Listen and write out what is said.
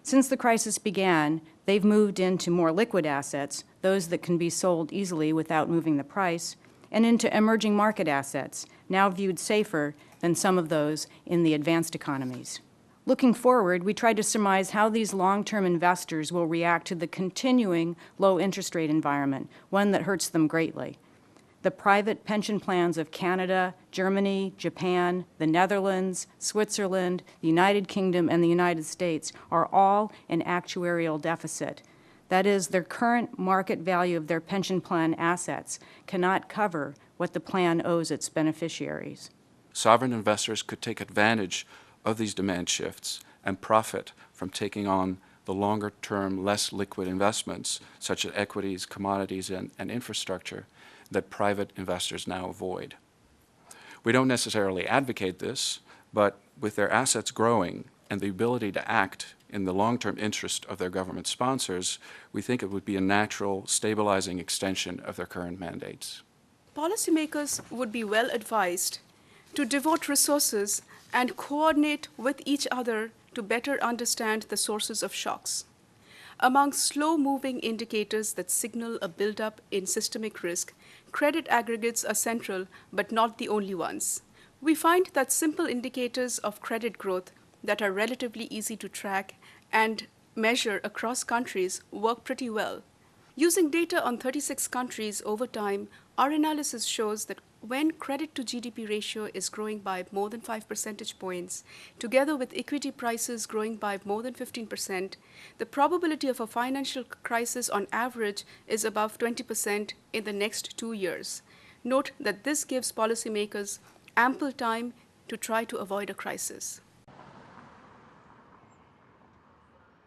Since the crisis began, they've moved into more liquid assets, those that can be sold easily without moving the price, and into emerging market assets, now viewed safer than some of those in the advanced economies. Looking forward, we tried to surmise how these long-term investors will react to the continuing low interest rate environment, one that hurts them greatly. The private pension plans of Canada, Germany, Japan, the Netherlands, Switzerland, the United Kingdom, and the United States are all in actuarial deficit. That is, their current market value of their pension plan assets cannot cover what the plan owes its beneficiaries. Sovereign investors could take advantage of these demand shifts and profit from taking on the longer-term, less liquid investments, such as equities, commodities, and infrastructure, that private investors now avoid. We don't necessarily advocate this, but with their assets growing and the ability to act in the long-term interest of their government sponsors, we think it would be a natural, stabilizing extension of their current mandates. Policymakers would be well advised to devote resources and coordinate with each other to better understand the sources of shocks. Among slow-moving indicators that signal a buildup in systemic risk, credit aggregates are central, but not the only ones. We find that simple indicators of credit growth that are relatively easy to track and measure across countries work pretty well. Using data on 36 countries over time, our analysis shows that when credit to GDP ratio is growing by more than 5 percentage points, together with equity prices growing by more than 15%, the probability of a financial crisis on average is above 20% in the next 2 years. Note that this gives policymakers ample time to try to avoid a crisis.